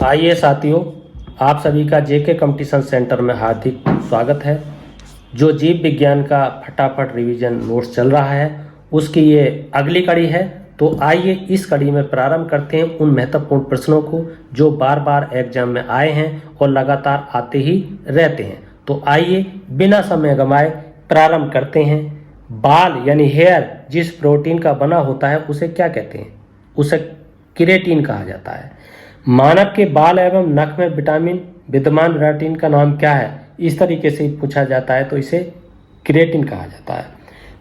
आइए साथियों, आप सभी का जेके कंपटीशन सेंटर में हार्दिक स्वागत है। जो जीव विज्ञान का फटाफट रिवीजन नोट्स चल रहा है उसकी ये अगली कड़ी है। तो आइए इस कड़ी में प्रारंभ करते हैं उन महत्वपूर्ण प्रश्नों को जो बार बार एग्जाम में आए हैं और लगातार आते ही रहते हैं। तो आइए बिना समय गंवाए प्रारंभ करते हैं। बाल यानी हेयर जिस प्रोटीन का बना होता है उसे क्या कहते हैं? उसे केराटिन कहा जाता है। मानव के बाल एवं नख में विटामिन विद्यमान प्रोटीन का नाम क्या है? इस तरीके से पूछा जाता है तो इसे केराटिन कहा जाता है।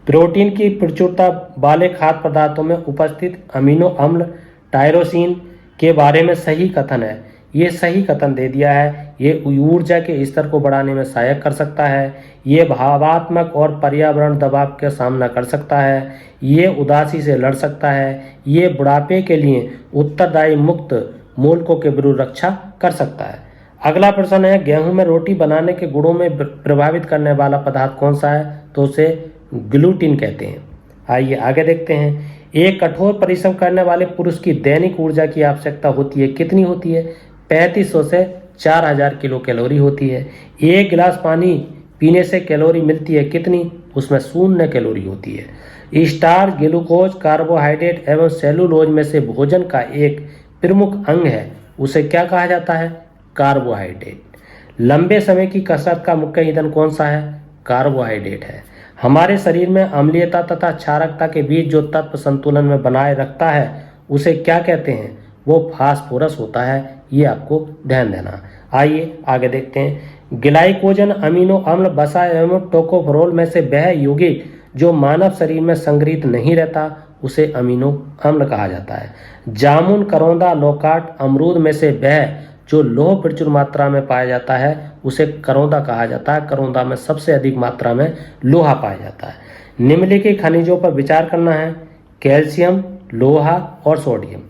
प्रोटीन की प्रचुरता वाले खाद्य पदार्थों में उपस्थित अमीनो अम्ल टायरोसिन के बारे में सही कथन है। ये सही कथन दे दिया है। ये ऊर्जा के स्तर को बढ़ाने में सहायक कर सकता है। ये भावात्मक और पर्यावरण दबाव का सामना कर सकता है। ये उदासी से लड़ सकता है। ये बुढ़ापे के लिए उत्तरदायी मुक्त मूलकों के विरुद्ध रक्षा कर सकता है। अगला प्रश्न है, गेहूं में रोटी बनाने के गुणों में प्रभावित करने वाला पदार्थ कौन सा है? तो उसे ग्लूटीन कहते हैं। आइए आगे देखते हैं। एक कठोर परिश्रम करने वाले पुरुष की दैनिक ऊर्जा की आवश्यकता होती है, कितनी होती है? 3500 से 4000 किलो कैलोरी होती है। एक गिलास पानी पीने से कैलोरी मिलती है, कितनी? उसमें 0 कैलोरी होती है। स्टार्च ग्लूकोज कार्बोहाइड्रेट एवं सेलुलोज में से भोजन का एक प्रमुख अंग है, उसे क्या कहा जाता है? कार्बोहाइड्रेट। लंबे समय की कसरत का मुख्य ईंधन कौन सा है? कार्बोहाइड्रेट है। हमारे शरीर में अम्लीयता तथा क्षारकता के बीच जो तत्व संतुलन में बनाए रखता है उसे क्या कहते हैं? वो फास्फोरस होता है। ये आपको ध्यान देना। आइए आगे देखते हैं। ग्लाइकोजन अमीनो अम्ल वसा एवं टोकोफेरोल में से वह यौगिक जो मानव शरीर में संग्रहित नहीं रहता उसे अमीनो अम्ल कहा जाता है। जामुन, करौंदा, लौकाट, अमरूद में से वह जो लौह प्रचुर मात्रा में पाया जाता है उसे करौंदा कहा जाता है। करौंदा में सबसे अधिक मात्रा में लोहा पाया जाता है। निम्नलिखित खनिजों पर विचार करना है: कैल्शियम, लोहा और सोडियम।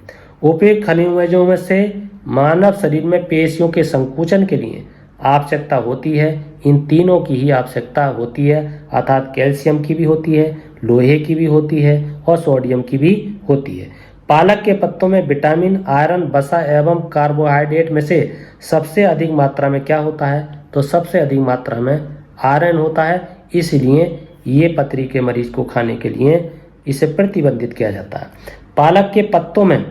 उपयुक्त खनिजों में से मानव शरीर में पेशियों के संकुचन के लिए आवश्यकता होती है, इन तीनों की ही आवश्यकता होती है, अर्थात कैल्शियम की भी होती है, लोहे की भी होती है और सोडियम की भी होती है। पालक के पत्तों में विटामिन, आयरन, वसा एवं कार्बोहाइड्रेट में से सबसे अधिक मात्रा में क्या होता है? तो सबसे अधिक मात्रा में आयरन होता है। इसलिए ये पथरी के मरीज को खाने के लिए इसे प्रतिबंधित किया जाता है। पालक के पत्तों में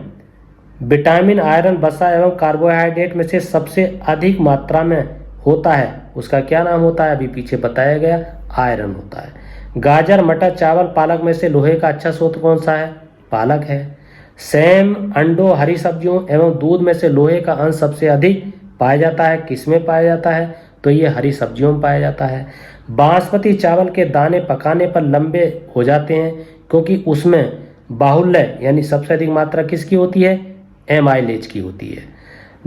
विटामिन, आयरन, वसा एवं कार्बोहाइड्रेट में से सबसे अधिक मात्रा में होता है, उसका क्या नाम होता है? अभी पीछे बताया गया, आयरन होता है। गाजर, मटर, चावल, पालक में से लोहे का अच्छा स्रोत कौन सा है? पालक है। सेम, अंडों, हरी सब्जियों एवं दूध में से लोहे का अंश सबसे अधिक पाया जाता है, किसमें पाया जाता है? तो ये हरी सब्जियों में पाया जाता है। बासमती चावल के दाने पकाने पर लंबे हो जाते हैं क्योंकि उसमें बाहुल्य यानी सबसे अधिक मात्रा किसकी होती है? एमाइलेज की होती है।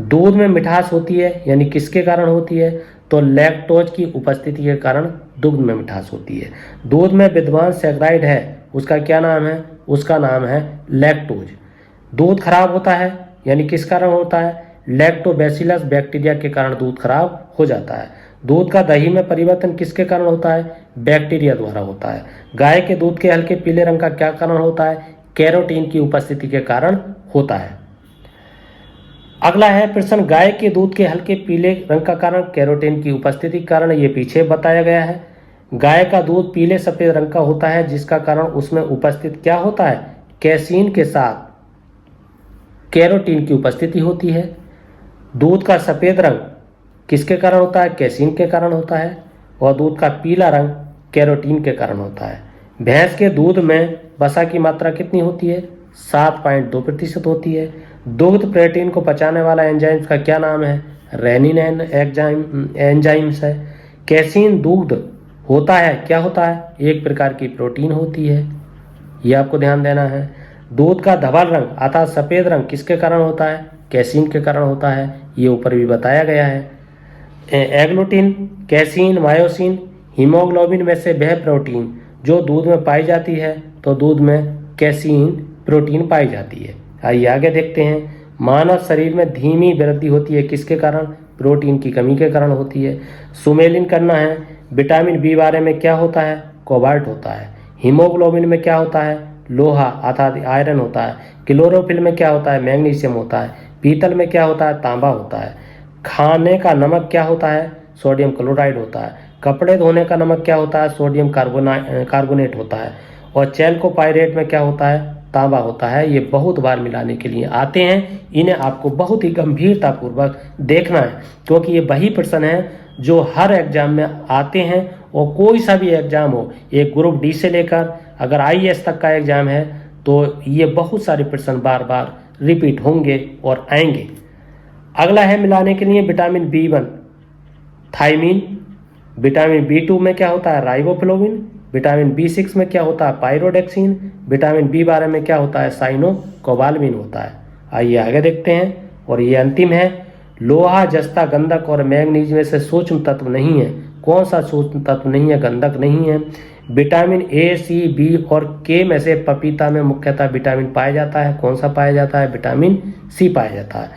दूध में मिठास होती है यानी किसके कारण होती है? तो लैक्टोज की उपस्थिति के कारण दूध में मिठास होती है। दूध में विद्यमान सैकराइड है, उसका क्या नाम है? उसका नाम है लैक्टोज। दूध खराब होता है यानी किस कारण होता है? लैक्टोबैसिलस बैक्टीरिया के कारण दूध खराब हो जाता है। दूध का दही में परिवर्तन किसके कारण होता है? बैक्टीरिया द्वारा होता है। गाय के दूध के हल्के पीले रंग का क्या कारण होता है? कैरोटीन की उपस्थिति के कारण होता है। अगला है प्रश्न, गाय के दूध के हल्के पीले रंग का कारण कैरोटीन की उपस्थिति के कारण ये पीछे बताया गया है। गाय का दूध पीले सफेद रंग का होता है जिसका कारण उसमें उपस्थित क्या होता है? कैसीन के साथ कैरोटीन की उपस्थिति होती है। दूध का सफेद रंग किसके कारण होता है? कैसीन के कारण होता है। और दूध का पीला रंग कैरोटीन के कारण होता है। भैंस के दूध में वसा की मात्रा कितनी होती है? 7.2% होती है। दुग्ध प्रोटीन को पचाने वाला एंजाइम्स का क्या नाम है? रेनिन एंजाइम्स है। कैसीन दुग्ध होता है, क्या होता है? एक प्रकार की प्रोटीन होती है, ये आपको ध्यान देना है। दूध का धवल रंग अर्थात सफेद रंग किसके कारण होता है? कैसीन के कारण होता है, ये ऊपर भी बताया गया है। एग्लूटिन, कैसीन, मायोसिन, हीमोग्लोबिन में से वह प्रोटीन जो दूध में पाई जाती है, तो दूध में कैसीन प्रोटीन पाई जाती है। आइए आगे देखते हैं। मानव शरीर में धीमी वृद्धि होती है, किसके कारण? प्रोटीन की कमी के कारण होती है। सुमेलिन करना है। विटामिन बी बारह में क्या होता है? कोबाल्ट होता है। हीमोग्लोबिन में क्या होता है? लोहा अर्थात आयरन होता है। क्लोरोफिल में क्या होता है? मैग्नीशियम होता है। पीतल में क्या होता है? तांबा होता है। खाने का नमक क्या होता है? सोडियम क्लोराइड होता है। कपड़े धोने का नमक क्या होता है? सोडियम कार्बोनेट होता है। और चैल्कोपाइरेट में क्या होता है? तांबा होता है। ये बहुत बार मिलाने के लिए आते हैं, इन्हें आपको बहुत ही गंभीरतापूर्वक देखना है, क्योंकि ये वही प्रश्न है जो हर एग्जाम में आते हैं। और कोई सा भी एग्जाम हो, एक ग्रुप डी से लेकर अगर IAS तक का एग्जाम है, तो ये बहुत सारे प्रश्न बार बार रिपीट होंगे और आएंगे। अगला है मिलाने के लिए vitamin B1 thymine. Vitamin B2 में क्या होता है? राइबोफ्लोविन। विटामिन B6 में क्या होता है? पायरोडेक्सिन। विटामिन B12 में क्या होता है? साइनोकोबाल्मिन होता है। आइए आगे देखते हैं। और ये अंतिम है, लोहा, जस्ता, गंधक और मैग्नीज में से सूक्ष्म तत्व नहीं है। कौन सा सूक्ष्म तत्व नहीं है? गंधक नहीं है। विटामिन A, C, B और K में से पपीता में मुख्यतः विटामिन पाया जाता है। कौन सा पाया जाता है? विटामिन C पाया जाता है।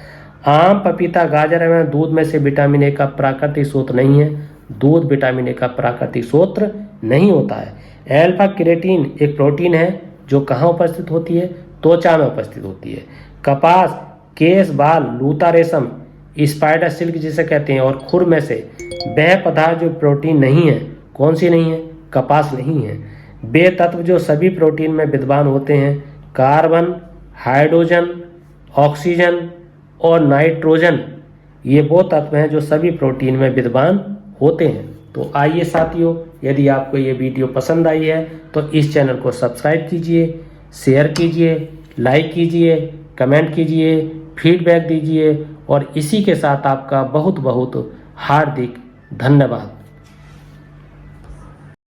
आम, पपीता, गाजर एवं दूध में से विटामिन A का प्राकृतिक स्रोत नहीं है। दूध विटामिन A का प्राकृतिक स्रोत नहीं होता है। अल्फा केराटिन एक प्रोटीन है जो कहाँ उपस्थित होती है? त्वचा में उपस्थित होती है। कपास, केस, बाल, लूता, रेशम, स्पाइडर सिल्क जिसे कहते हैं, और खुर में से वह पदार्थ जो प्रोटीन नहीं है। कौन सी नहीं है? कपास नहीं है। वे तत्व जो सभी प्रोटीन में विद्यमान होते हैं, कार्बन, हाइड्रोजन, ऑक्सीजन और नाइट्रोजन, ये वो तत्व हैं जो सभी प्रोटीन में विद्यमान होते हैं। तो आइए साथियों, यदि आपको ये वीडियो पसंद आई है तो इस चैनल को सब्सक्राइब कीजिए, शेयर कीजिए, लाइक कीजिए, कमेंट कीजिए, फीडबैक दीजिए, और इसी के साथ आपका बहुत बहुत हार्दिक धन्यवाद।